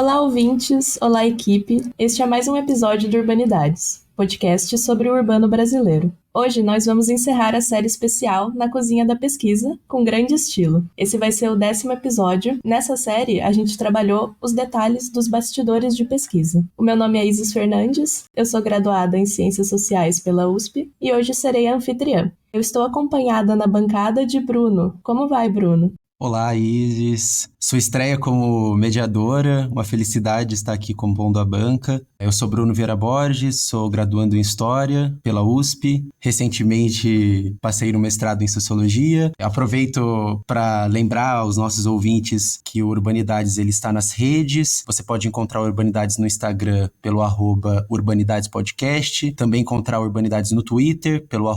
Olá, ouvintes! Olá, equipe! Este é mais um episódio do Urbanidades, podcast sobre o urbano brasileiro. Hoje nós vamos encerrar a série especial Na Cozinha da Pesquisa, com grande estilo. Esse vai ser o 10º episódio. Nessa série, a gente trabalhou os detalhes dos bastidores de pesquisa. O meu nome é Isis Fernandes, eu sou graduada em Ciências Sociais pela USP e hoje serei a anfitriã. Eu estou acompanhada na bancada de Bruno. Como vai, Bruno? Olá, Isis. Sua estreia como mediadora, uma felicidade estar aqui compondo a banca. Eu sou Bruno Vieira Borges, sou graduando em História pela USP. Recentemente passei no mestrado em Sociologia. Aproveito para lembrar aos nossos ouvintes que o Urbanidades ele está nas redes. Você pode encontrar o Urbanidades no Instagram pelo @Urbanidadespodcast. Também encontrar o Urbanidades no Twitter pelo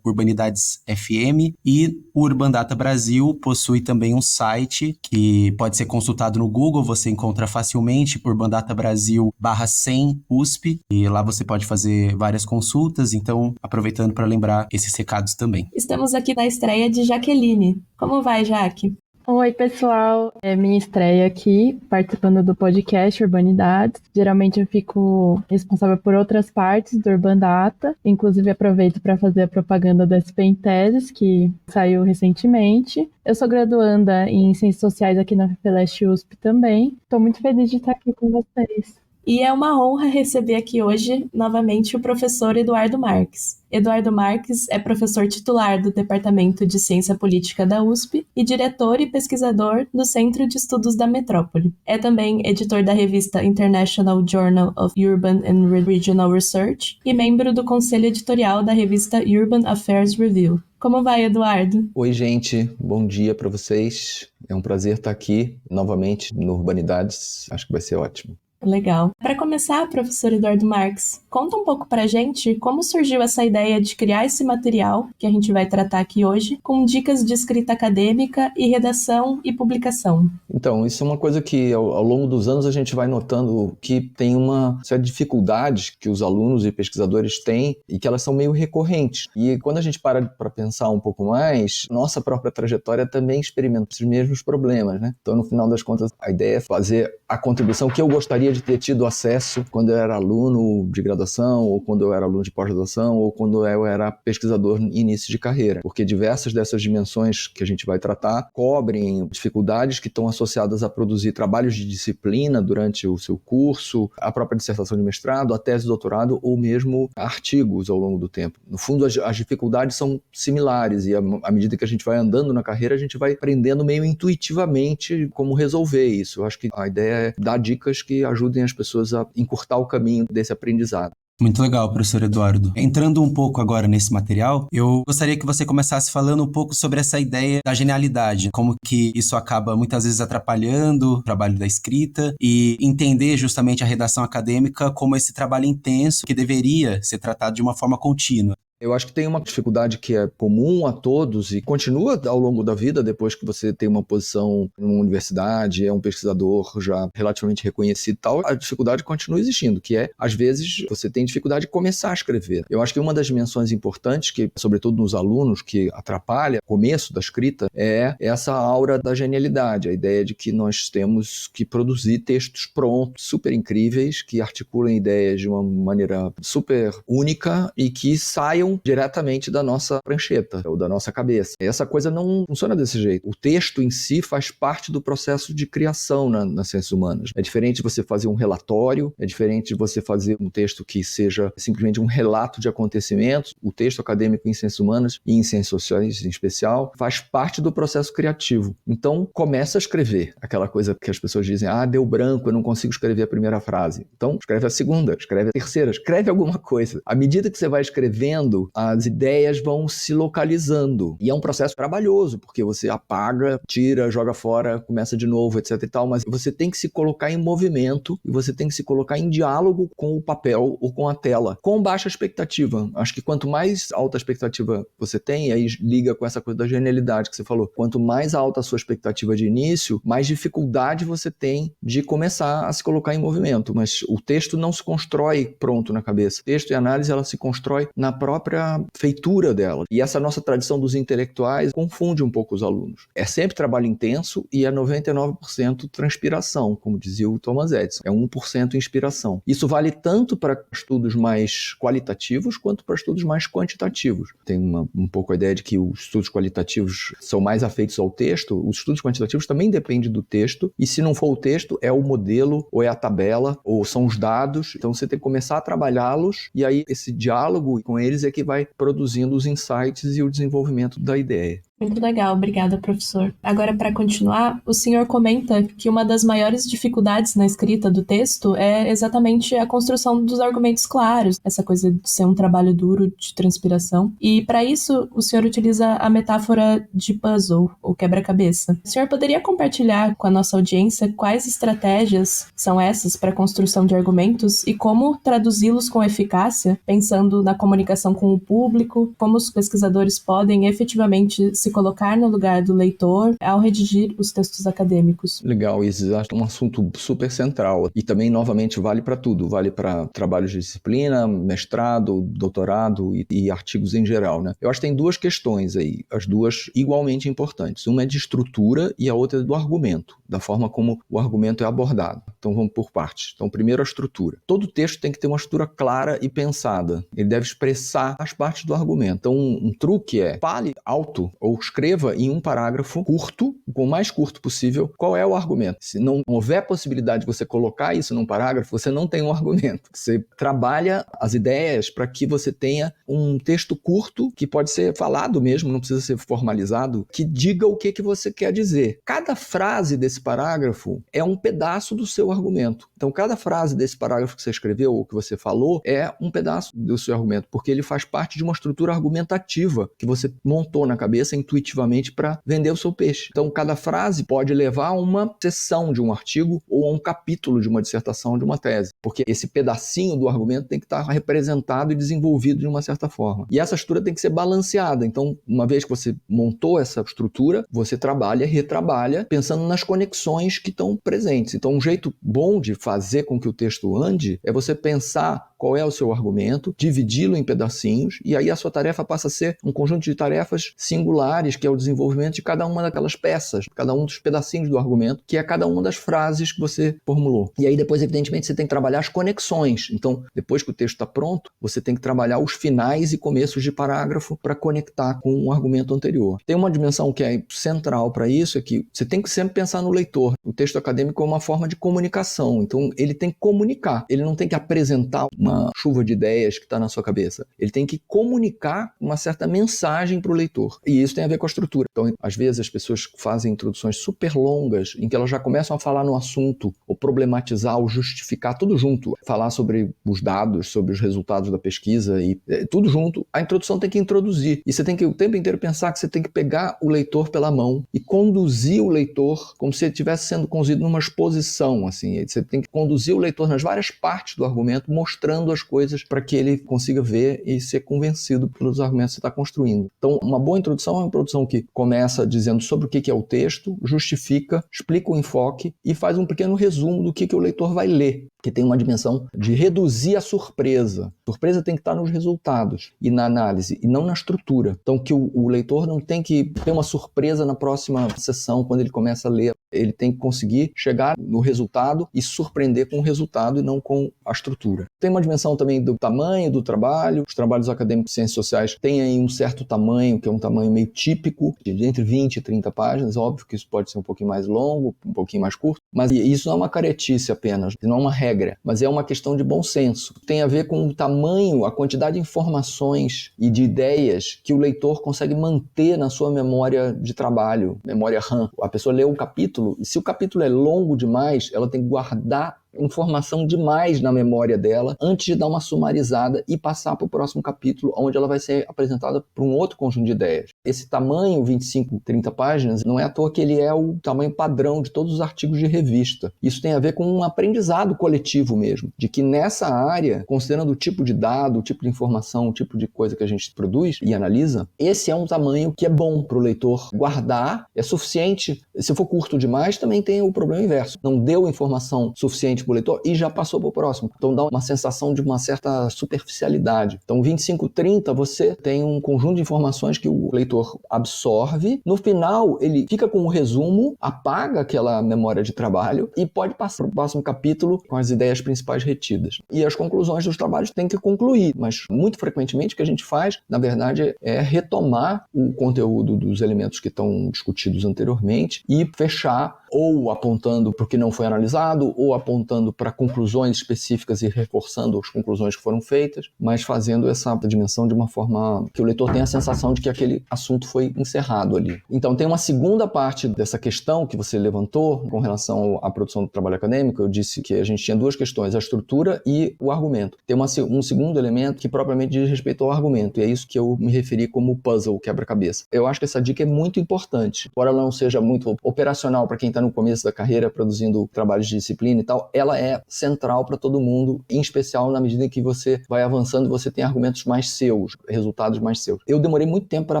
@UrbanidadesFM. E o Urbandata Brasil possui também um site que pode ser consultado no Google, você encontra facilmente por Urbandata Brasil /100 USP, e lá você pode fazer várias consultas, então aproveitando para lembrar esses recados também. Estamos aqui na estreia de Jaqueline. Como vai, Jaque? Oi, pessoal. É minha estreia aqui, participando do podcast Urbanidades. Geralmente eu fico responsável por outras partes do Urbandata. Inclusive aproveito para fazer a propaganda da SP em Teses, que saiu recentemente. Eu sou graduanda em Ciências Sociais aqui na FPLeste USP também. Estou muito feliz de estar aqui com vocês. E é uma honra receber aqui hoje, novamente, o professor Eduardo Marques. Eduardo Marques é professor titular do Departamento de Ciência Política da USP e diretor e pesquisador do Centro de Estudos da Metrópole. É também editor da revista International Journal of Urban and Regional Research e membro do conselho editorial da revista Urban Affairs Review. Como vai, Eduardo? Oi, gente. Bom dia para vocês. É um prazer estar aqui novamente no Urbanidades. Acho que vai ser ótimo. Legal. Para começar, professor Eduardo Marques, conta um pouco pra gente como surgiu essa ideia de criar esse material que a gente vai tratar aqui hoje, com dicas de escrita acadêmica e redação e publicação. Então, isso é uma coisa que ao longo dos anos a gente vai notando que tem uma série de dificuldades que os alunos e pesquisadores têm e que elas são meio recorrentes. E quando a gente para pensar um pouco mais, nossa própria trajetória também experimenta os mesmos problemas, né? Então, no final das contas, a ideia é fazer a contribuição que eu gostaria de ter tido acesso quando eu era aluno de graduação, ou quando eu era aluno de pós-graduação, ou quando eu era pesquisador em início de carreira. Porque diversas dessas dimensões que a gente vai tratar cobrem dificuldades que estão associadas a produzir trabalhos de disciplina durante o seu curso, a própria dissertação de mestrado, a tese de doutorado, ou mesmo artigos ao longo do tempo. No fundo, as dificuldades são similares e à medida que a gente vai andando na carreira, a gente vai aprendendo meio intuitivamente como resolver isso. Eu acho que a ideia é dar dicas que ajudem as pessoas a encurtar o caminho desse aprendizado. Muito legal, professor Eduardo. Entrando um pouco agora nesse material, eu gostaria que você começasse falando um pouco sobre essa ideia da genialidade, como que isso acaba muitas vezes atrapalhando o trabalho da escrita e entender justamente a redação acadêmica como esse trabalho intenso que deveria ser tratado de uma forma contínua. Eu acho que tem uma dificuldade que é comum a todos e continua ao longo da vida, depois que você tem uma posição em uma universidade, é um pesquisador já relativamente reconhecido e tal, a dificuldade continua existindo, que é, às vezes, você tem dificuldade de começar a escrever. Eu acho que uma das dimensões importantes, que, sobretudo nos alunos, que atrapalha o começo da escrita, é essa aura da genialidade, a ideia de que nós temos que produzir textos prontos, super incríveis, que articulem ideias de uma maneira super única e que saiam diretamente da nossa prancheta ou da nossa cabeça. Essa coisa não funciona desse jeito. O texto em si faz parte do processo de criação nas ciências humanas. É diferente de você fazer um relatório, é diferente de você fazer um texto que seja simplesmente um relato de acontecimentos. O texto acadêmico em ciências humanas e em ciências sociais em especial faz parte do processo criativo. Então, começa a escrever. Aquela coisa que as pessoas dizem, deu branco, eu não consigo escrever a primeira frase. Então, escreve a segunda, escreve a terceira, escreve alguma coisa. À medida que você vai escrevendo, as ideias vão se localizando. E é um processo trabalhoso, porque você apaga, tira, joga fora, começa de novo, etc e tal, mas você tem que se colocar em movimento e você tem que se colocar em diálogo com o papel ou com a tela, com baixa expectativa. Acho que quanto mais alta a expectativa você tem, aí liga com essa coisa da genialidade que você falou, quanto mais alta a sua expectativa de início, mais dificuldade você tem de começar a se colocar em movimento. Mas o texto não se constrói pronto na cabeça. O texto e a análise, ela se constrói na própria própria feitura dela. E essa nossa tradição dos intelectuais confunde um pouco os alunos. É sempre trabalho intenso e é 99% transpiração, como dizia o Thomas Edison. É 1% inspiração. Isso vale tanto para estudos mais qualitativos quanto para estudos mais quantitativos. Tem um pouco a ideia de que os estudos qualitativos são mais afeitos ao texto. Os estudos quantitativos também dependem do texto, e se não for o texto, é o modelo, ou é a tabela, ou são os dados. Então você tem que começar a trabalhá-los, e aí esse diálogo com eles é que vai produzindo os insights e o desenvolvimento da ideia. Muito legal, obrigada, professor. Agora, para continuar, o senhor comenta que uma das maiores dificuldades na escrita do texto é exatamente a construção dos argumentos claros, essa coisa de ser um trabalho duro de transpiração. E, para isso, o senhor utiliza a metáfora de puzzle, ou quebra-cabeça. O senhor poderia compartilhar com a nossa audiência quais estratégias são essas para a construção de argumentos e como traduzi-los com eficácia, pensando na comunicação com o público, como os pesquisadores podem efetivamente se colocar no lugar do leitor ao redigir os textos acadêmicos. Legal, isso é um assunto super central. E também, novamente, vale para tudo. Vale para trabalhos de disciplina, mestrado, doutorado e artigos em geral, né? Eu acho que tem duas questões aí, as duas igualmente importantes. Uma é de estrutura e a outra é do argumento, da forma como o argumento é abordado. Então vamos por partes. Então, primeiro a estrutura. Todo texto tem que ter uma estrutura clara e pensada. Ele deve expressar as partes do argumento. Então, um truque é fale alto ou escreva em um parágrafo curto, o mais curto possível, qual é o argumento. Se não houver possibilidade de você colocar isso num parágrafo, você não tem um argumento. Você trabalha as ideias para que você tenha um texto curto, que pode ser falado mesmo, não precisa ser formalizado, que diga o que você quer dizer. Cada frase desse parágrafo é um pedaço do seu argumento. Então, cada frase desse parágrafo que você escreveu ou que você falou é um pedaço do seu argumento, porque ele faz parte de uma estrutura argumentativa que você montou na cabeça intuitivamente para vender o seu peixe. Então, cada frase pode levar a uma seção de um artigo ou a um capítulo de uma dissertação, de uma tese, porque esse pedacinho do argumento tem que estar representado e desenvolvido de uma certa forma. E essa estrutura tem que ser balanceada. Então, uma vez que você montou essa estrutura, você trabalha, retrabalha, pensando nas conexões que estão presentes. Então, um jeito bom de fazer com que o texto ande é você pensar qual é o seu argumento, dividi-lo em pedacinhos, e aí a sua tarefa passa a ser um conjunto de tarefas singulares, que é o desenvolvimento de cada uma daquelas peças, cada um dos pedacinhos do argumento, que é cada uma das frases que você formulou. E aí depois, evidentemente, você tem que trabalhar as conexões. Então, depois que o texto está pronto, você tem que trabalhar os finais e começos de parágrafo para conectar com o argumento anterior. Tem uma dimensão que é central para isso, é que você tem que sempre pensar no leitor. O texto acadêmico é uma forma de comunicação, então ele tem que comunicar, ele não tem que apresentar uma chuva de ideias que está na sua cabeça. Ele tem que comunicar uma certa mensagem para o leitor. E isso tem a ver com a estrutura. Então, às vezes, as pessoas fazem introduções super longas, em que elas já começam a falar no assunto, ou problematizar, ou justificar tudo junto. Falar sobre os dados, sobre os resultados da pesquisa, e tudo junto. A introdução tem que introduzir. E você tem que o tempo inteiro pensar que você tem que pegar o leitor pela mão e conduzir o leitor como se ele estivesse sendo conduzido numa exposição. Assim. Você tem que conduzir o leitor nas várias partes do argumento, mostrando as coisas para que ele consiga ver e ser convencido pelos argumentos que você está construindo. Então, uma boa introdução é uma introdução que começa dizendo sobre o que é o texto, justifica, explica o enfoque e faz um pequeno resumo do que o leitor vai ler, que tem uma dimensão de reduzir a surpresa. A surpresa tem que estar nos resultados e na análise, e não na estrutura. Então, que o leitor não tem que ter uma surpresa na próxima sessão, quando ele começa a ler. Ele tem que conseguir chegar no resultado e surpreender com o resultado e não com a estrutura. Tem uma dimensão também do tamanho do trabalho. Os trabalhos acadêmicos de ciências sociais têm aí um certo tamanho, que é um tamanho meio típico, de entre 20 e 30 páginas. Óbvio que isso pode ser um pouquinho mais longo, um pouquinho mais curto, mas isso não é uma caretice apenas, não é uma regra, mas é uma questão de bom senso. Tem a ver com o tamanho, a quantidade de informações e de ideias que o leitor consegue manter na sua memória de trabalho, memória RAM. A pessoa lê um capítulo, e se o capítulo é longo demais, ela tem que guardar informação demais na memória dela antes de dar uma sumarizada e passar para o próximo capítulo, onde ela vai ser apresentada para um outro conjunto de ideias. Esse tamanho, 25, 30 páginas, não é à toa que ele é o tamanho padrão de todos os artigos de revista. Isso tem a ver com um aprendizado coletivo mesmo, de que nessa área, considerando o tipo de dado, o tipo de informação, o tipo de coisa que a gente produz e analisa, esse é um tamanho que é bom para o leitor guardar, é suficiente. Se for curto demais, também tem o problema inverso. Não deu informação suficiente para o leitor e já passou para o próximo. Então dá uma sensação de uma certa superficialidade. Então 25-30 você tem um conjunto de informações que o leitor absorve. No final ele fica com o resumo, apaga aquela memória de trabalho e pode passar para o próximo capítulo com as ideias principais retidas. E as conclusões dos trabalhos têm que concluir, mas muito frequentemente o que a gente faz, na verdade, é retomar o conteúdo dos elementos que estão discutidos anteriormente e fechar, ou apontando para o que não foi analisado, ou apontando para conclusões específicas e reforçando as conclusões que foram feitas, mas fazendo essa dimensão de uma forma que o leitor tenha a sensação de que aquele assunto foi encerrado ali. Então tem uma segunda parte dessa questão que você levantou com relação à produção do trabalho acadêmico. Eu disse que a gente tinha duas questões, a estrutura e o argumento. Tem um segundo elemento que propriamente diz respeito ao argumento, e é isso que eu me referi como puzzle, quebra-cabeça. Eu acho que essa dica é muito importante, embora ela não seja muito operacional para quem está no começo da carreira produzindo trabalhos de disciplina e tal, ela é central para todo mundo, em especial na medida em que você vai avançando, você tem argumentos mais seus, resultados mais seus. Eu demorei muito tempo para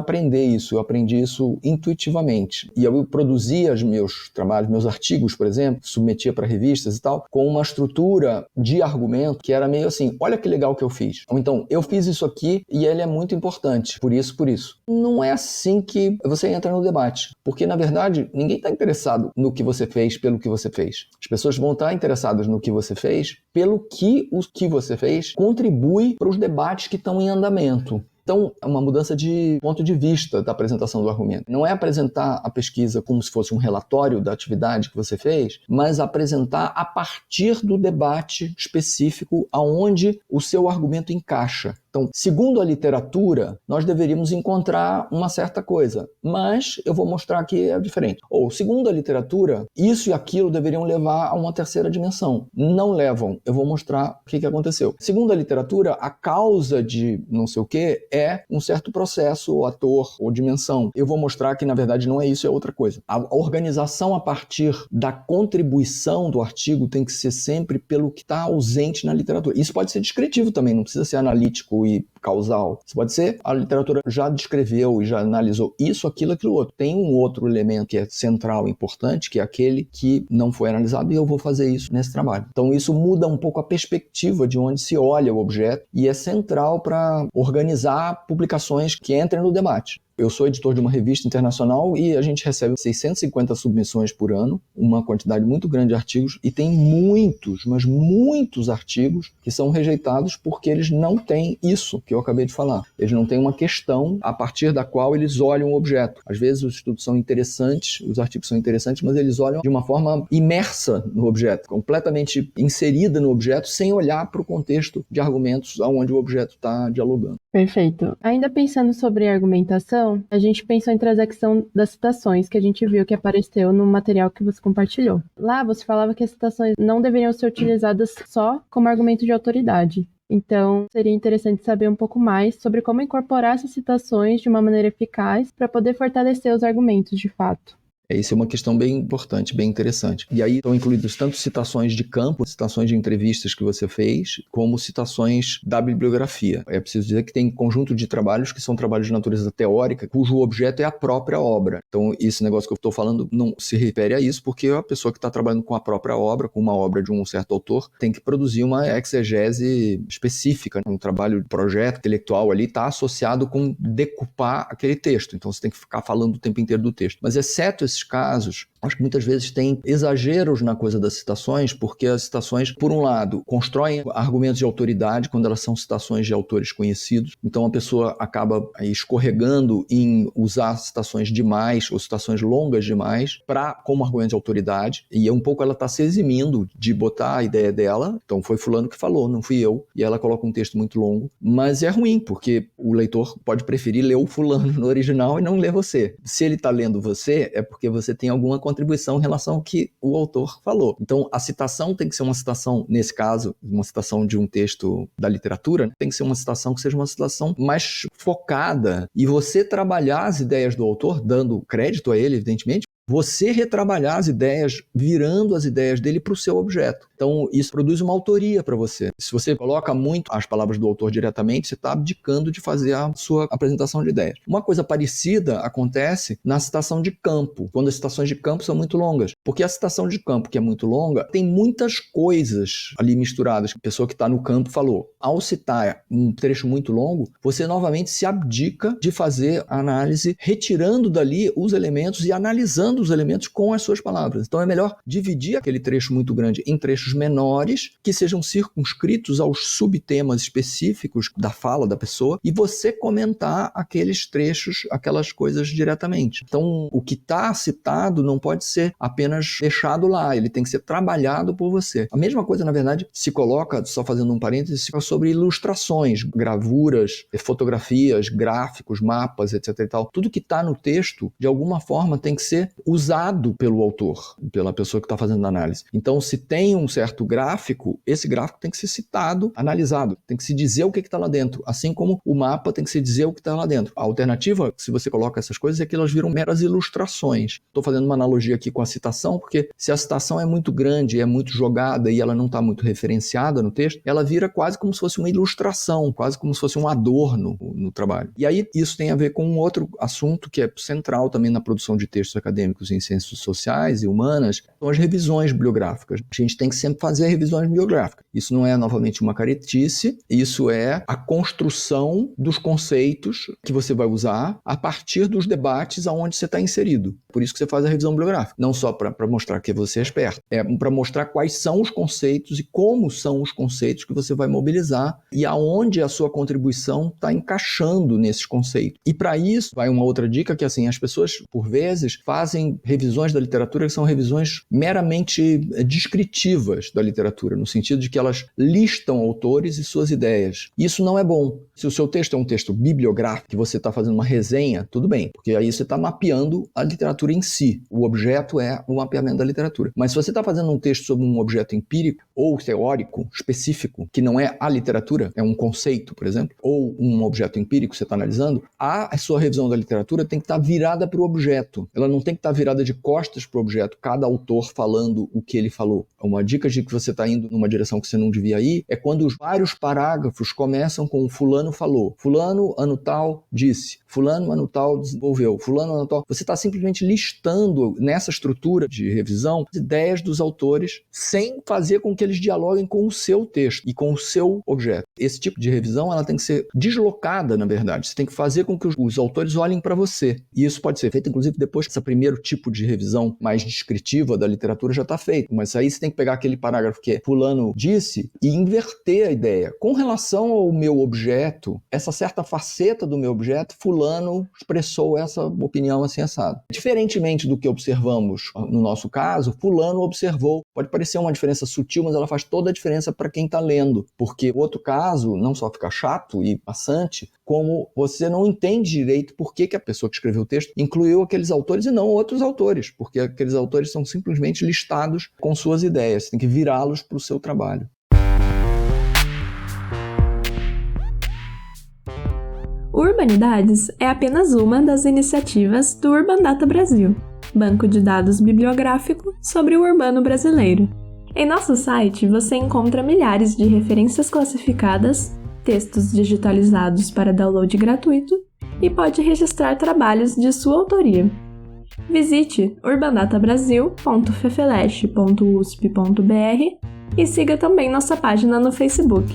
aprender isso, eu aprendi isso intuitivamente. E eu produzia os meus trabalhos, meus artigos, por exemplo, submetia para revistas e tal, com uma estrutura de argumento que era meio assim, olha que legal que eu fiz. Ou então, eu fiz isso aqui e ele é muito importante, por isso, por isso. Não é assim que você entra no debate, porque na verdade ninguém está interessado no que você fez pelo que você fez. As pessoas vão estar interessadas no que você fez pelo que o que você fez contribui para os debates que estão em andamento. Então, é uma mudança de ponto de vista da apresentação do argumento. Não é apresentar a pesquisa como se fosse um relatório da atividade que você fez, mas apresentar a partir do debate específico aonde o seu argumento encaixa. Então, segundo a literatura, nós deveríamos encontrar uma certa coisa, mas eu vou mostrar que é diferente. Ou, segundo a literatura, isso e aquilo deveriam levar a uma terceira dimensão. Não levam. Eu vou mostrar o que aconteceu. Segundo a literatura, a causa de não sei o que é um certo processo, ou ator, ou dimensão. Eu vou mostrar que, na verdade, não é isso, é outra coisa. A organização a partir da contribuição do artigo tem que ser sempre pelo que está ausente na literatura. Isso pode ser descritivo também, não precisa ser analítico e causal. Isso pode ser, a literatura já descreveu e já analisou isso, aquilo outro. Tem um outro elemento que é central, importante, que é aquele que não foi analisado e eu vou fazer isso nesse trabalho. Então isso muda um pouco a perspectiva de onde se olha o objeto e é central para organizar publicações que entrem no debate. Eu sou editor de uma revista internacional e a gente recebe 650 submissões por ano, uma quantidade muito grande de artigos, e tem muitos, mas muitos artigos que são rejeitados porque eles não têm isso que eu acabei de falar. Eles não têm uma questão a partir da qual eles olham o objeto. Às vezes os estudos são interessantes, os artigos são interessantes, mas eles olham de uma forma imersa no objeto, completamente inserida no objeto, sem olhar para o contexto de argumentos onde o objeto está dialogando. Perfeito. Ainda pensando sobre argumentação, a gente pensou em trazer a questão das citações que a gente viu que apareceu no material que você compartilhou. Lá você falava que as citações não deveriam ser utilizadas só como argumento de autoridade. Então, seria interessante saber um pouco mais sobre como incorporar essas citações de uma maneira eficaz para poder fortalecer os argumentos de fato. Isso é uma questão bem importante, bem interessante. E aí estão incluídas tanto citações de campo, citações de entrevistas que você fez, como citações da bibliografia. É preciso dizer que tem um conjunto de trabalhos que são trabalhos de natureza teórica, cujo objeto é a própria obra. Então, esse negócio que eu estou falando não se refere a isso, porque a pessoa que está trabalhando com a própria obra, com uma obra de um certo autor, tem que produzir uma exegese específica. Um trabalho de projeto intelectual ali está associado com decupar aquele texto. Então, você tem que ficar falando o tempo inteiro do texto. Mas, exceto esses casos, acho que muitas vezes tem exageros na coisa das citações, porque as citações, por um lado, constroem argumentos de autoridade quando elas são citações de autores conhecidos. Então a pessoa acaba aí escorregando em usar citações demais ou citações longas demais como argumento de autoridade, e um pouco ela está se eximindo de botar a ideia dela. Então foi fulano que falou, não fui eu, e ela coloca um texto muito longo, mas é ruim, porque o leitor pode preferir ler o fulano no original e não ler você. Se ele está lendo você, é porque você tem alguma contribuição em relação ao que o autor falou. Então, a citação tem que ser uma citação, nesse caso, uma citação de um texto da literatura, tem que ser uma citação que seja uma citação mais focada, e você trabalhar as ideias do autor, dando crédito a ele, evidentemente, você retrabalhar as ideias, virando as ideias dele para o seu objeto. Então, isso produz uma autoria para você. Se você coloca muito as palavras do autor diretamente, você está abdicando de fazer a sua apresentação de ideias. Uma coisa parecida acontece na citação de campo, quando as citações de campo são muito longas. Porque a citação de campo, que é muito longa, tem muitas coisas ali misturadas. A pessoa que está no campo falou. Ao citar um trecho muito longo, você novamente se abdica de fazer a análise, retirando dali os elementos e analisando os elementos com as suas palavras. Então é melhor dividir aquele trecho muito grande em trechos menores, que sejam circunscritos aos subtemas específicos da fala da pessoa, e você comentar aqueles trechos, aquelas coisas diretamente. Então, o que está citado não pode ser apenas deixado lá, ele tem que ser trabalhado por você. A mesma coisa, na verdade, se coloca, só fazendo um parênteses, sobre ilustrações, gravuras, fotografias, gráficos, mapas, etc. e tal. Tudo que está no texto, de alguma forma, tem que ser usado pelo autor, pela pessoa que está fazendo a análise. Então, se tem um certo gráfico, esse gráfico tem que ser citado, analisado, tem que se dizer o que está lá dentro, assim como o mapa tem que se dizer o que está lá dentro. A alternativa, se você coloca essas coisas, é que elas viram meras ilustrações. Estou fazendo uma analogia aqui com a citação, porque se a citação é muito grande, é muito jogada e ela não está muito referenciada no texto, ela vira quase como se fosse uma ilustração, quase como se fosse um adorno no trabalho. E aí isso tem a ver com um outro assunto que é central também na produção de textos acadêmicos em ciências sociais e humanas, são as revisões bibliográficas. A gente tem que sempre fazer revisões bibliográficas. Isso não é, novamente, uma caretice, isso é a construção dos conceitos que você vai usar a partir dos debates aonde você está inserido. Por isso que você faz a revisão bibliográfica. Não só para mostrar que você é esperto, é para mostrar quais são os conceitos e como são os conceitos que você vai mobilizar e aonde a sua contribuição está encaixando nesses conceitos. E para isso, vai uma outra dica que, assim, as pessoas, por vezes, fazem revisões da literatura que são revisões meramente descritivas da literatura, no sentido de que elas listam autores e suas ideias. Isso não é bom. Se o seu texto é um texto bibliográfico, que você está fazendo uma resenha, tudo bem, porque aí você está mapeando a literatura em si. O objeto é o mapeamento da literatura. Mas se você está fazendo um texto sobre um objeto empírico ou teórico específico, que não é a literatura, é um conceito, por exemplo, ou um objeto empírico que você está analisando, a sua revisão da literatura tem que estar virada para o objeto. Ela não tem que estar virada de costas para o objeto, cada autor falando o que ele falou. Uma dica de que você está indo numa direção que você não devia ir é quando os vários parágrafos começam com fulano falou, fulano ano tal disse, fulano ano tal desenvolveu, fulano ano tal. Você está simplesmente listando nessa estrutura de revisão as ideias dos autores sem fazer com que eles dialoguem com o seu texto e com o seu objeto. Esse tipo de revisão ela tem que ser deslocada, na verdade. Você tem que fazer com que os autores olhem para você. E isso pode ser feito, inclusive, depois que esse primeiro tipo de revisão mais descritiva da literatura já está feito. Mas aí você tem que pegar aquele parágrafo que é fulano disse e inverter a ideia. Com relação ao meu objeto, essa certa faceta do meu objeto, fulano expressou essa opinião assim assado. Diferentemente do que observamos no nosso caso, fulano observou. Pode parecer uma diferença sutil, mas ela faz toda a diferença para quem está lendo. Porque o outro caso não só fica chato e maçante, como você não entende direito por que a pessoa que escreveu o texto incluiu aqueles autores e não outros autores, porque aqueles autores são simplesmente listados com suas ideias, você tem que virá-los para o seu trabalho. O Urbanidades é apenas uma das iniciativas do Urban Data Brasil, banco de dados bibliográfico sobre o urbano brasileiro. Em nosso site você encontra milhares de referências classificadas, textos digitalizados para download gratuito e pode registrar trabalhos de sua autoria. Visite urbandatabrasil.fefeleche.usp.br e siga também nossa página no Facebook.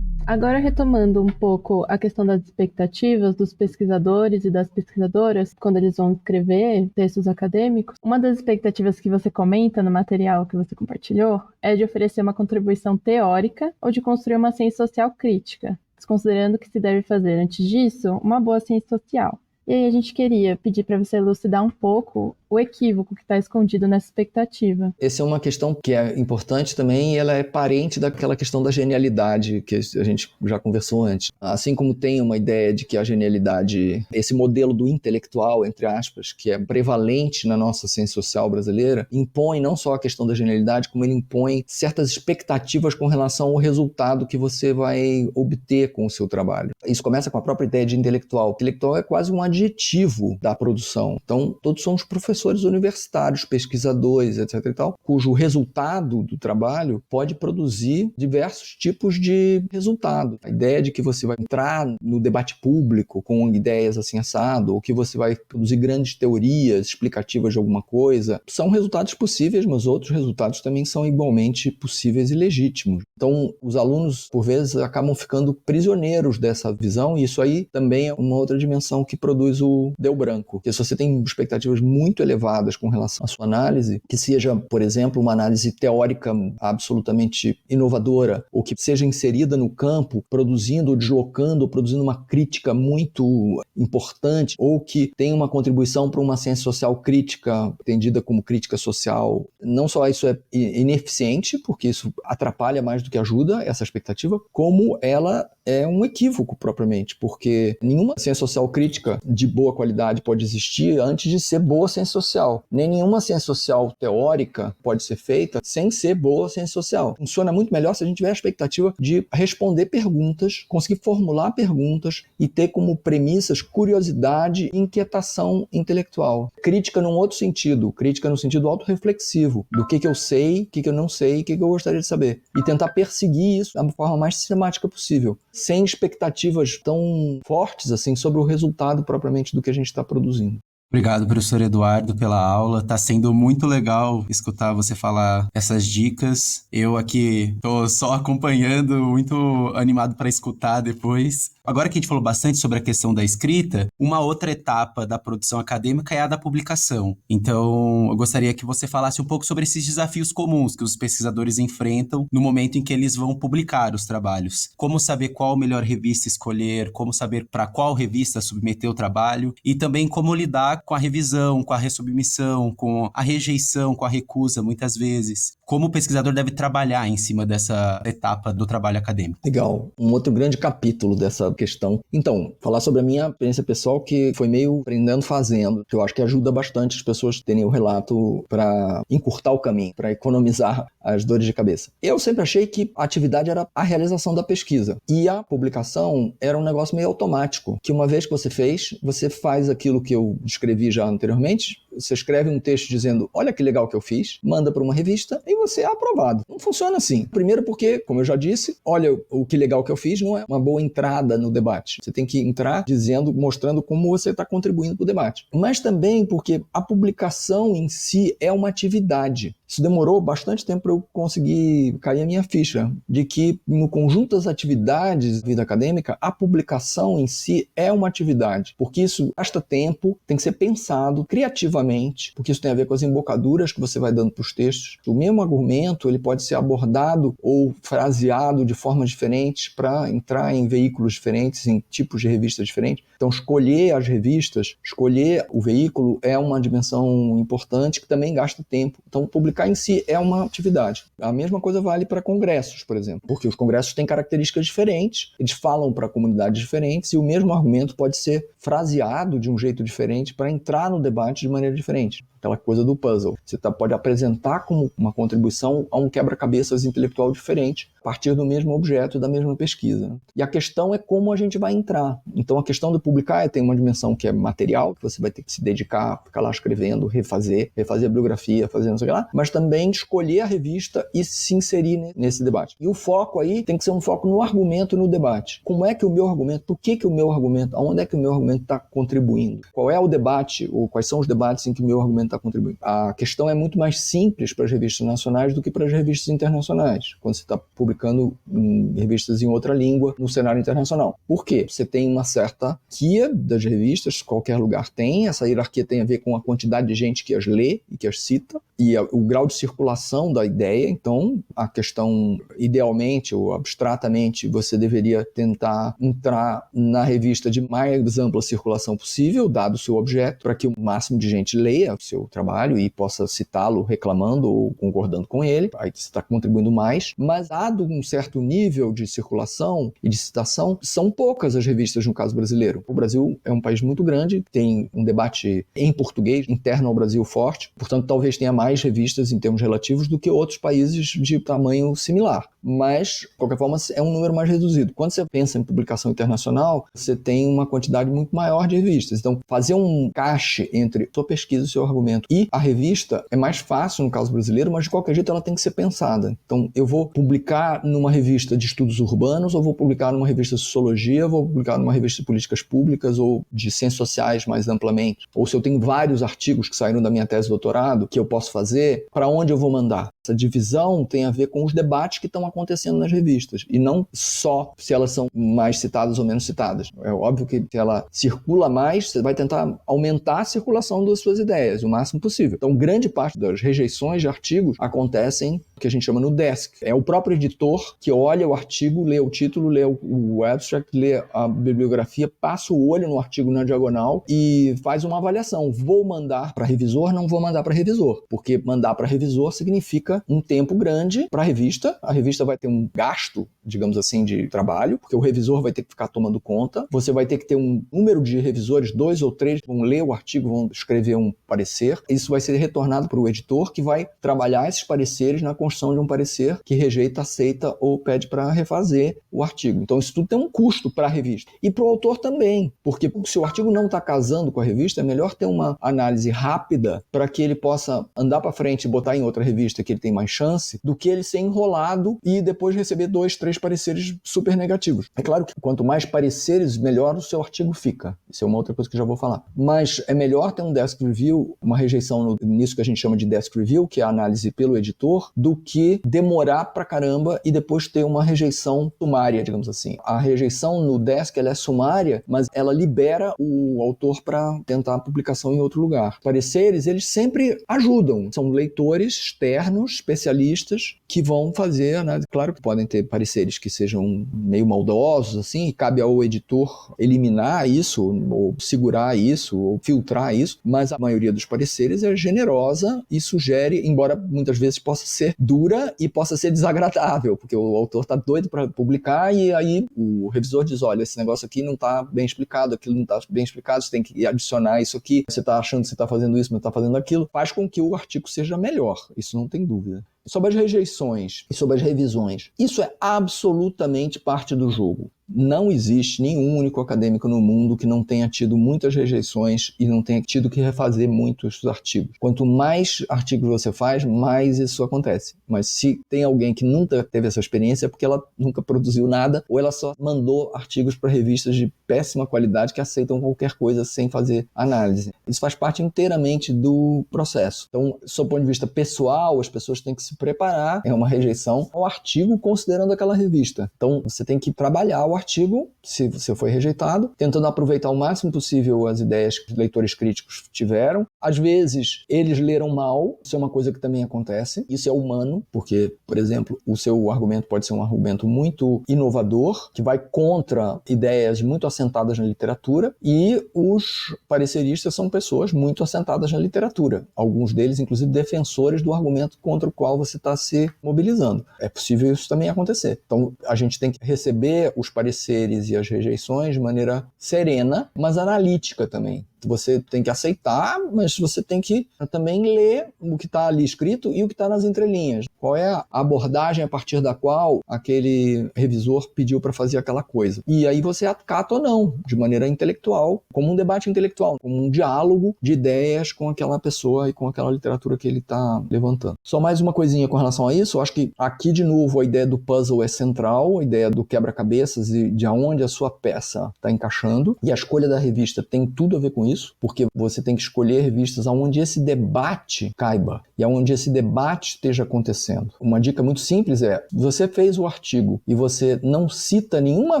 Agora, retomando um pouco a questão das expectativas dos pesquisadores e das pesquisadoras quando eles vão escrever textos acadêmicos, uma das expectativas que você comenta no material que você compartilhou é de oferecer uma contribuição teórica ou de construir uma ciência social crítica, desconsiderando que se deve fazer, antes disso, uma boa ciência social. E aí a gente queria pedir para você elucidar um pouco o equívoco que está escondido nessa expectativa. Essa é uma questão que é importante também, e ela é parente daquela questão da genialidade que a gente já conversou antes. Assim como tem uma ideia de que a genialidade, esse modelo do intelectual, entre aspas, que é prevalente na nossa ciência social brasileira, impõe não só a questão da genialidade, como ele impõe certas expectativas com relação ao resultado que você vai obter com o seu trabalho. Isso começa com a própria ideia de intelectual. Intelectual é quase um adjetivo da produção. Então, todos somos professores universitários, pesquisadores, etc. e tal, cujo resultado do trabalho pode produzir diversos tipos de resultado. A ideia de que você vai entrar no debate público com ideias assim assado, ou que você vai produzir grandes teorias explicativas de alguma coisa, são resultados possíveis, mas outros resultados também são igualmente possíveis e legítimos. Então, os alunos, por vezes, acabam ficando prisioneiros dessa visão, e isso aí também é uma outra dimensão que produz o deu branco. Porque se você tem expectativas muito elevadas com relação à sua análise, que seja, por exemplo, uma análise teórica absolutamente inovadora, ou que seja inserida no campo, produzindo ou deslocando, ou produzindo uma crítica muito importante, ou que tenha uma contribuição para uma ciência social crítica, entendida como crítica social, não só isso é ineficiente, porque isso atrapalha mais do que ajuda essa expectativa, como ela é um equívoco propriamente, porque nenhuma ciência social crítica de boa qualidade pode existir antes de ser boa ciência social. Nem nenhuma ciência social teórica pode ser feita sem ser boa ciência social. Funciona muito melhor se a gente tiver a expectativa de responder perguntas, conseguir formular perguntas e ter como premissas curiosidade e inquietação intelectual. Crítica num outro sentido, crítica no sentido autorreflexivo, do que eu sei, o que eu não sei, o que eu gostaria de saber. E tentar perseguir isso da forma mais sistemática possível, sem expectativas tão fortes assim sobre o resultado propriamente do que a gente está produzindo. Obrigado, professor Eduardo, pela aula. Tá sendo muito legal escutar você falar essas dicas. Eu aqui tô só acompanhando, muito animado para escutar depois. Agora que a gente falou bastante sobre a questão da escrita, uma outra etapa da produção acadêmica é a da publicação. Então, eu gostaria que você falasse um pouco sobre esses desafios comuns que os pesquisadores enfrentam no momento em que eles vão publicar os trabalhos. Como saber qual a melhor revista escolher, como saber para qual revista submeter o trabalho e também como lidar com a revisão, com a ressubmissão, com a rejeição, com a recusa, muitas vezes. Como o pesquisador deve trabalhar em cima dessa etapa do trabalho acadêmico. Legal. Um outro grande capítulo dessa questão. Então, falar sobre a minha experiência pessoal, que foi meio aprendendo fazendo, que eu acho que ajuda bastante as pessoas terem o relato para encurtar o caminho, para economizar as dores de cabeça. Eu sempre achei que a atividade era a realização da pesquisa e a publicação era um negócio meio automático, que uma vez que você fez, você faz aquilo que eu descrevi já anteriormente, você escreve um texto dizendo, olha que legal que eu fiz, manda para uma revista e você é aprovado. Não funciona assim. Primeiro porque, como eu já disse, olha o que legal que eu fiz não é uma boa entrada no debate. Você tem que entrar dizendo, mostrando como você está contribuindo para o debate. Mas também porque a publicação em si é uma atividade. Isso demorou bastante tempo para eu conseguir cair a minha ficha de que no conjunto das atividades da vida acadêmica, a publicação em si é uma atividade, porque isso gasta tempo, tem que ser pensado criativamente, porque isso tem a ver com as embocaduras que você vai dando para os textos. O mesmo argumento ele pode ser abordado ou fraseado de formas diferentes para entrar em veículos diferentes, em tipos de revistas diferentes. Então, escolher as revistas, escolher o veículo é uma dimensão importante que também gasta tempo. Então, publicar em si é uma atividade. A mesma coisa vale para congressos, por exemplo, porque os congressos têm características diferentes, eles falam para comunidades diferentes e o mesmo argumento pode ser fraseado de um jeito diferente para entrar no debate de maneira diferente. Aquela coisa do puzzle. Você pode apresentar como uma contribuição a um quebra-cabeças intelectual diferente, a partir do mesmo objeto e da mesma pesquisa. E a questão é como a gente vai entrar. Então a questão do publicar tem uma dimensão que é material, que você vai ter que se dedicar, ficar lá escrevendo, refazer a bibliografia, fazer não sei o que lá, mas também escolher a revista e se inserir nesse debate. E o foco aí tem que ser um foco no argumento e no debate. Como é que o meu argumento, por que o meu argumento, aonde é que o meu argumento está contribuindo? Qual é o debate, ou quais são os debates em que o meu argumento está contribuindo? A questão é muito mais simples para as revistas nacionais do que para as revistas internacionais, quando você está publicando em revistas em outra língua no cenário internacional. Por quê? Você tem uma certa hierarquia das revistas, qualquer lugar tem, essa hierarquia tem a ver com a quantidade de gente que as lê e que as cita, e o grau de circulação da ideia. Então, a questão, idealmente ou abstratamente, você deveria tentar entrar na revista de mais ampla circulação possível, dado o seu objeto, para que o máximo de gente leia o seu trabalho e possa citá-lo reclamando ou concordando com ele. Aí você está contribuindo mais. Mas, dado um certo nível de circulação e de citação, são poucas as revistas no caso brasileiro. O Brasil é um país muito grande, tem um debate em português interno ao Brasil forte, portanto talvez tenha mais revistas em termos relativos do que outros países de tamanho similar. Mas, de qualquer forma, é um número mais reduzido. Quando você pensa em publicação internacional, você tem uma quantidade muito maior de revistas. Então, fazer um encaixe entre sua pesquisa e seu argumento e a revista é mais fácil no caso brasileiro, mas de qualquer jeito ela tem que ser pensada. Então, eu vou publicar numa revista de estudos urbanos, ou vou publicar numa revista de sociologia, vou publicar numa revista de políticas públicas ou de ciências sociais mais amplamente. Ou se eu tenho vários artigos que saíram da minha tese de doutorado que eu posso fazer, para onde eu vou mandar? Essa divisão tem a ver com os debates que estão acontecendo nas revistas, e não só se elas são mais citadas ou menos citadas. É óbvio que se ela circula mais, você vai tentar aumentar a circulação das suas ideias o máximo possível. Então, grande parte das rejeições de artigos acontecem que a gente chama no desk. É o próprio editor que olha o artigo, lê o título, lê o abstract, lê a bibliografia, passa o olho no artigo na diagonal e faz uma avaliação. Vou mandar para revisor, não vou mandar para revisor, porque mandar para revisor significa um tempo grande para a revista vai ter um gasto, digamos assim, de trabalho, porque o revisor vai ter que ficar tomando conta, você vai ter que ter um número de revisores, 2 ou 3, vão ler o artigo, vão escrever um parecer, isso vai ser retornado para o editor, que vai trabalhar esses pareceres na construção de um parecer que rejeita, aceita ou pede para refazer o artigo. Então isso tudo tem um custo para a revista. E para o autor também, porque se o artigo não está casando com a revista, é melhor ter uma análise rápida para que ele possa andar para frente e botar em outra revista que ele tem mais chance, do que ele ser enrolado e depois receber 2, 3 pareceres super negativos. É claro que quanto mais pareceres, melhor o seu artigo fica. Isso é uma outra coisa que eu já vou falar. Mas é melhor ter um desk review, uma rejeição nisso que a gente chama de desk review, que é a análise pelo editor, do que demorar pra caramba e depois ter uma rejeição sumária, digamos assim. A rejeição no desk, ela é sumária, mas ela libera o autor para tentar a publicação em outro lugar. Pareceres, eles sempre ajudam. São leitores externos, especialistas, que vão fazer, né? Claro que podem ter pareceres que sejam meio maldosos, assim, e cabe ao editor eliminar isso, ou segurar isso, ou filtrar isso, mas a maioria dos pareceres é generosa e sugere, embora muitas vezes possa ser dura e possa ser desagradável, porque o autor está doido para publicar e aí o revisor diz, olha, esse negócio aqui não está bem explicado, aquilo não está bem explicado, você tem que adicionar isso aqui, você está achando que você está fazendo isso, mas está fazendo aquilo, faz com que o artigo seja melhor, isso não tem dúvida. Sobre as rejeições e sobre as revisões, isso é absolutamente parte do jogo. Não existe nenhum único acadêmico no mundo que não tenha tido muitas rejeições e não tenha tido que refazer muitos artigos. Quanto mais artigos você faz, mais isso acontece. Mas se tem alguém que nunca teve essa experiência, é porque ela nunca produziu nada ou ela só mandou artigos para revistas de péssima qualidade que aceitam qualquer coisa sem fazer análise. Isso faz parte inteiramente do processo. Então, do ponto de vista pessoal, as pessoas têm que se preparar, é uma rejeição ao artigo considerando aquela revista. Então, você tem que trabalhar o artigo, se você foi rejeitado, tentando aproveitar o máximo possível as ideias que os leitores críticos tiveram. Às vezes, eles leram mal, isso é uma coisa que também acontece, isso é humano, porque, por exemplo, o seu argumento pode ser um argumento muito inovador, que vai contra ideias muito assentadas na literatura, e os pareceristas são pessoas muito assentadas na literatura. Alguns deles, inclusive, defensores do argumento contra o qual você está se mobilizando. É possível isso também acontecer. Então, a gente tem que receber os pareceres e as rejeições de maneira serena, mas analítica também. Você tem que aceitar, mas você tem que também ler o que está ali escrito e o que está nas entrelinhas. Qual é a abordagem a partir da qual aquele revisor pediu para fazer aquela coisa. E aí você acata ou não, de maneira intelectual, como um debate intelectual, como um diálogo de ideias com aquela pessoa e com aquela literatura que ele está levantando. Só mais uma coisinha com relação a isso, eu acho que aqui de novo a ideia do puzzle é central, a ideia do quebra-cabeças e de onde a sua peça está encaixando, e a escolha da revista tem tudo a ver com isso, porque você tem que escolher revistas onde esse debate caiba e onde esse debate esteja acontecendo. Uma dica muito simples é, você fez o artigo e você não cita nenhuma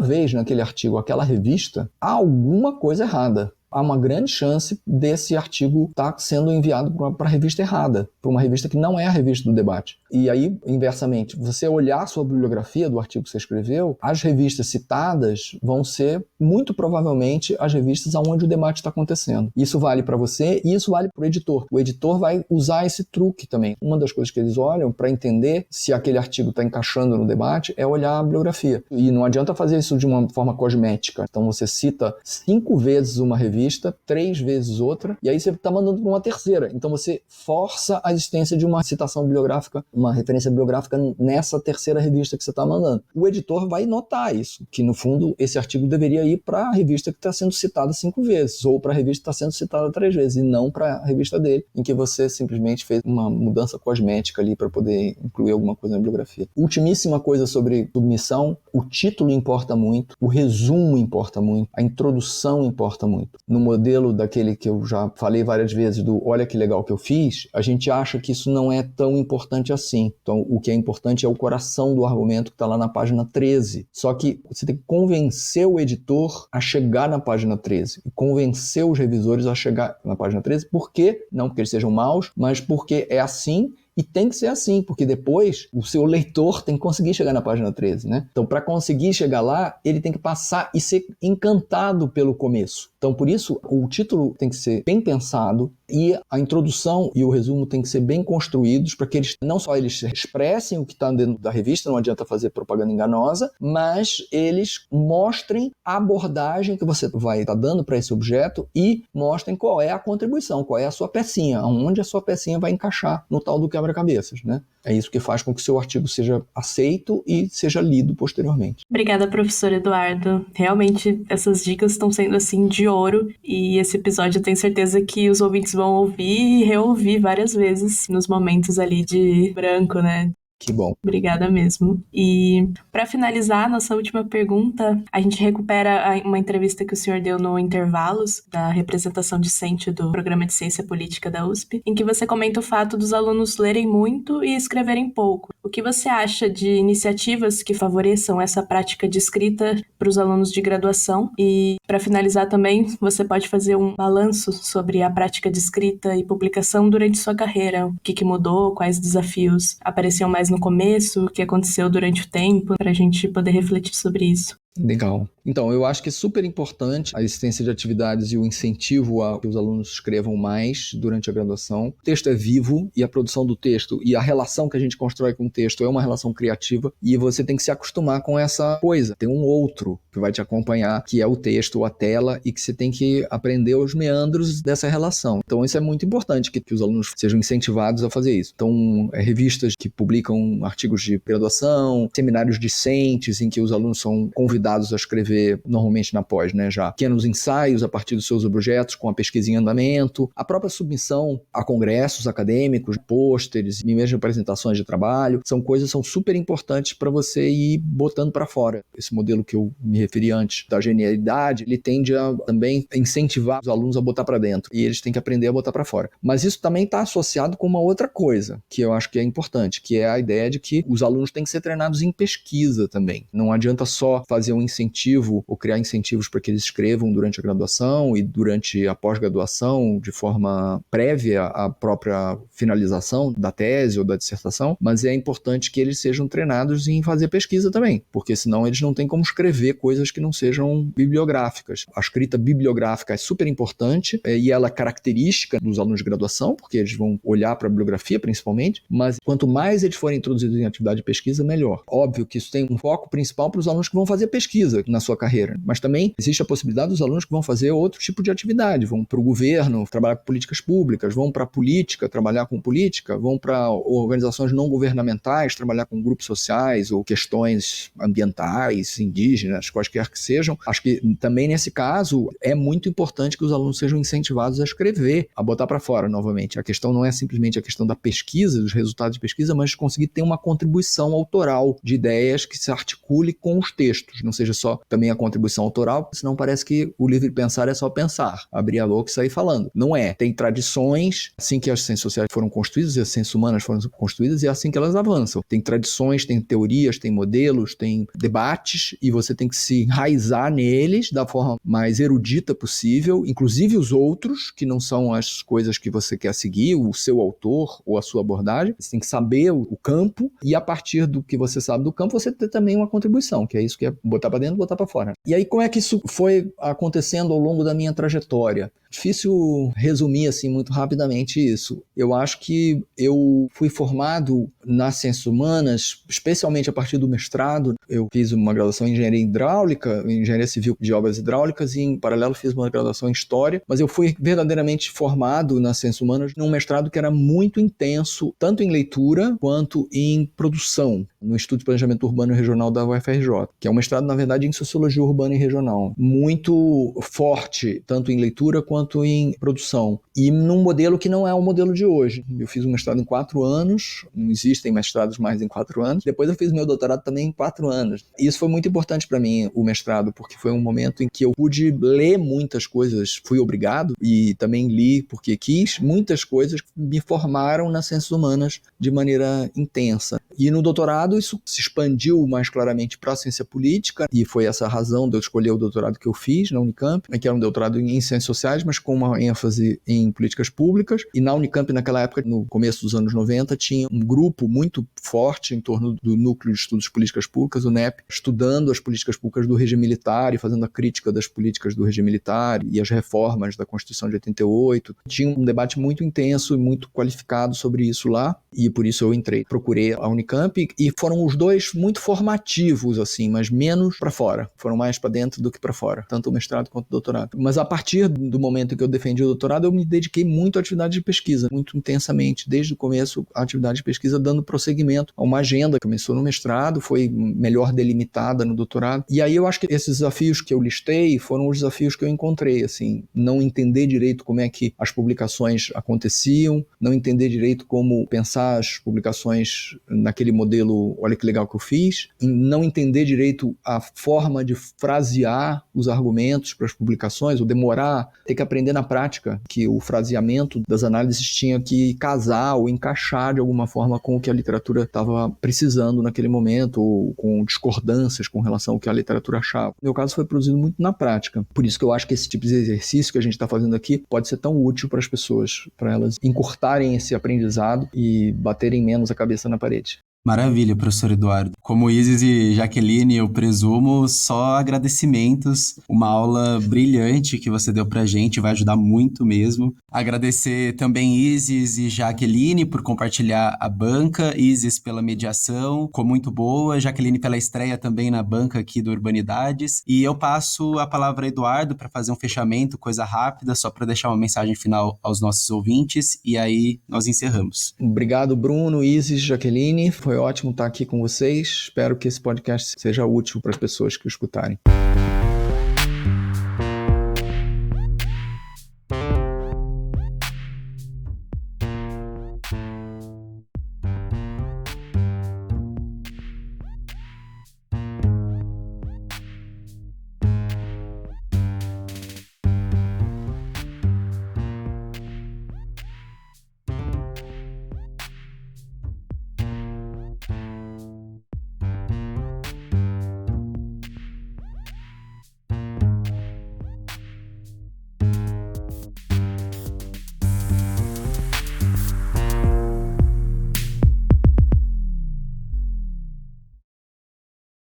vez naquele artigo aquela revista, há alguma coisa errada. há uma grande chance desse artigo estar sendo enviado para a revista errada, para uma revista que não é a revista do debate. E aí, inversamente, você olhar a sua bibliografia do artigo que você escreveu, as revistas citadas vão ser, muito provavelmente, as revistas onde o debate está acontecendo. Isso vale para você e isso vale para o editor. O editor vai usar esse truque também. Uma das coisas que eles olham para entender se aquele artigo está encaixando no debate é olhar a bibliografia. E não adianta fazer isso de uma forma cosmética. Então você cita 5 vezes uma revista, 3 vezes outra, e aí você está mandando para uma terceira. Então você força a existência de uma citação bibliográfica, uma referência bibliográfica nessa terceira revista que você está mandando. O editor vai notar isso, que no fundo esse artigo deveria ir para a revista que está sendo citada 5 vezes, ou para a revista que está sendo citada 3 vezes, e não para a revista dele, em que você simplesmente fez uma mudança cosmética ali para poder incluir alguma coisa na bibliografia. Ultimíssima coisa sobre submissão: o título importa muito, o resumo importa muito, a introdução importa muito. No modelo daquele que eu já falei várias vezes, do olha que legal que eu fiz, a gente acha que isso não é tão importante assim. Então, o que é importante é o coração do argumento que está lá na página 13. Só que você tem que convencer o editor a chegar na página 13 e convencer os revisores a chegar na página 13. Por quê? Não porque eles sejam maus, mas porque é assim. E tem que ser assim, porque depois o seu leitor tem que conseguir chegar na página 13, né? Então, para conseguir chegar lá, ele tem que passar e ser encantado pelo começo. Então, por isso, o título tem que ser bem pensado e a introdução e o resumo tem que ser bem construídos para que eles não só eles expressem o que está dentro da revista, não adianta fazer propaganda enganosa, mas eles mostrem a abordagem que você vai estar dando para esse objeto e mostrem qual é a contribuição, qual é a sua pecinha, onde a sua pecinha vai encaixar no tal do quebra-cabeças, né? É isso que faz com que o seu artigo seja aceito e seja lido posteriormente. Obrigada, professor Eduardo. Realmente, essas dicas estão sendo, assim, de ouro. E esse episódio eu tenho certeza que os ouvintes vão ouvir e reouvir várias vezes nos momentos ali de branco, né? Que bom. Obrigada mesmo. E para finalizar, nossa última pergunta, a gente recupera uma entrevista que o senhor deu no Intervalos, da representação discente do Programa de Ciência Política da USP, em que você comenta o fato dos alunos lerem muito e escreverem pouco. O que você acha de iniciativas que favoreçam essa prática de escrita para os alunos de graduação? E para finalizar também, você pode fazer um balanço sobre a prática de escrita e publicação durante sua carreira. O que mudou, quais desafios apareciam mais no começo, o que aconteceu durante o tempo, para a gente poder refletir sobre isso. Legal. Então, eu acho que é super importante a existência de atividades e o incentivo a que os alunos escrevam mais durante a graduação. O texto é vivo e a produção do texto e a relação que a gente constrói com o texto é uma relação criativa e você tem que se acostumar com essa coisa. Tem um outro que vai te acompanhar, que é o texto ou a tela, e que você tem que aprender os meandros dessa relação. Então, isso é muito importante, que os alunos sejam incentivados a fazer isso. Então, revistas que publicam artigos de graduação, seminários discentes em que os alunos são convidados a escrever, normalmente na pós, né, já pequenos ensaios a partir dos seus objetos, com a pesquisa em andamento, a própria submissão a congressos acadêmicos, pôsteres e mesmo apresentações de trabalho, são coisas que são super importantes para você ir botando para fora. Esse modelo que eu me referi antes, da genialidade, ele tende a também incentivar os alunos a botar para dentro, e eles têm que aprender a botar para fora. Mas isso também está associado com uma outra coisa, que eu acho que é importante, que é a ideia de que os alunos têm que ser treinados em pesquisa também. Não adianta só fazer um incentivo ou criar incentivos para que eles escrevam durante a graduação e durante a pós-graduação de forma prévia à própria finalização da tese ou da dissertação, mas é importante que eles sejam treinados em fazer pesquisa também, porque senão eles não têm como escrever coisas que não sejam bibliográficas. A escrita bibliográfica é super importante e ela é característica dos alunos de graduação, porque eles vão olhar para a bibliografia principalmente, mas quanto mais eles forem introduzidos em atividade de pesquisa, melhor. Óbvio que isso tem um foco principal para os alunos que vão fazer pesquisa na sua carreira, mas também existe a possibilidade dos alunos que vão fazer outro tipo de atividade, vão para o governo trabalhar com políticas públicas, vão para a política trabalhar com política, vão para organizações não governamentais trabalhar com grupos sociais ou questões ambientais, indígenas, quaisquer que sejam. Acho que também nesse caso é muito importante que os alunos sejam incentivados a escrever, a botar para fora novamente. A questão não é simplesmente a questão da pesquisa, dos resultados de pesquisa, mas de conseguir ter uma contribuição autoral de ideias que se articule com os textos, não seja só também a contribuição autoral, senão parece que o livre pensar é só pensar, abrir a boca e sair falando. Não é. Tem tradições, assim que as ciências sociais foram construídas, e as ciências humanas foram construídas, e é assim que elas avançam. Tem tradições, tem teorias, tem modelos, tem debates, e você tem que se enraizar neles da forma mais erudita possível, inclusive os outros, que não são as coisas que você quer seguir, o seu autor ou a sua abordagem. Você tem que saber o campo, e a partir do que você sabe do campo, você tem também uma contribuição, que é isso que é botar para dentro e botar para fora. E aí, como é que isso foi acontecendo ao longo da minha trajetória? Difícil resumir assim muito rapidamente isso. Eu acho que eu fui formado nas ciências humanas, especialmente a partir do mestrado. Eu fiz uma graduação em engenharia hidráulica, em engenharia civil de obras hidráulicas, e em paralelo fiz uma graduação em história, mas eu fui verdadeiramente formado nas ciências humanas num mestrado que era muito intenso, tanto em leitura quanto em produção, no Instituto de Planejamento Urbano e Regional da UFRJ, que é um mestrado, na verdade, em sociologia urbana e regional, muito forte, tanto em leitura quanto em produção, e num modelo que não é o modelo de hoje. Eu fiz um mestrado em 4 anos, não existem mestrados mais em 4 anos, depois eu fiz meu doutorado também em 4 anos. E isso foi muito importante para mim, o mestrado, porque foi um momento em que eu pude ler muitas coisas, fui obrigado, e também li porque quis, muitas coisas que me formaram nas ciências humanas de maneira intensa. E no doutorado isso se expandiu mais claramente para a ciência política, e foi essa a razão de eu escolher o doutorado que eu fiz na Unicamp, que era um doutorado em ciências sociais, mas com uma ênfase em políticas públicas. E na Unicamp, naquela época, no começo dos anos 90, tinha um grupo muito forte em torno do Núcleo de Estudos Políticas Públicas, o NEP, estudando as políticas públicas do regime militar e fazendo a crítica das políticas do regime militar e as reformas da Constituição de 88. Tinha um debate muito intenso e muito qualificado sobre isso lá, e por isso eu entrei. Procurei a Unicamp, e foram os dois muito formativos, assim, mas menos para fora. Foram mais para dentro do que para fora, tanto o mestrado quanto o doutorado. Mas a partir do momento que eu defendi o doutorado, eu me dediquei muito à atividade de pesquisa, muito intensamente, desde o começo, a atividade de pesquisa, dando prosseguimento a uma agenda que começou no mestrado, foi melhor delimitada no doutorado. E aí eu acho que esses desafios que eu listei foram os desafios que eu encontrei, assim, não entender direito como é que as publicações aconteciam, não entender direito como pensar as publicações naquele modelo, olha que legal que eu fiz, não entender direito a forma de frasear os argumentos para as publicações, ou demorar, ter que aprender na prática que o fraseamento das análises tinha que casar ou encaixar de alguma forma com o que a literatura estava precisando naquele momento, ou com discordâncias com relação ao que a literatura achava. No meu caso foi produzido muito na prática. Por isso que eu acho que esse tipo de exercício que a gente está fazendo aqui pode ser tão útil para as pessoas, para elas encurtarem esse aprendizado e baterem menos a cabeça na parede. Maravilha, professor Eduardo. Como Isis e Jaqueline, eu presumo só agradecimentos. Uma aula brilhante que você deu pra gente, vai ajudar muito mesmo. Agradecer também Isis e Jaqueline por compartilhar a banca, Isis pela mediação, ficou muito boa, Jaqueline pela estreia também na banca aqui do Urbanidades. E eu passo a palavra a Eduardo para fazer um fechamento, coisa rápida, só para deixar uma mensagem final aos nossos ouvintes, e aí nós encerramos. Obrigado, Bruno, Isis, Jaqueline. Foi ótimo estar aqui com vocês. Espero que esse podcast seja útil para as pessoas que o escutarem.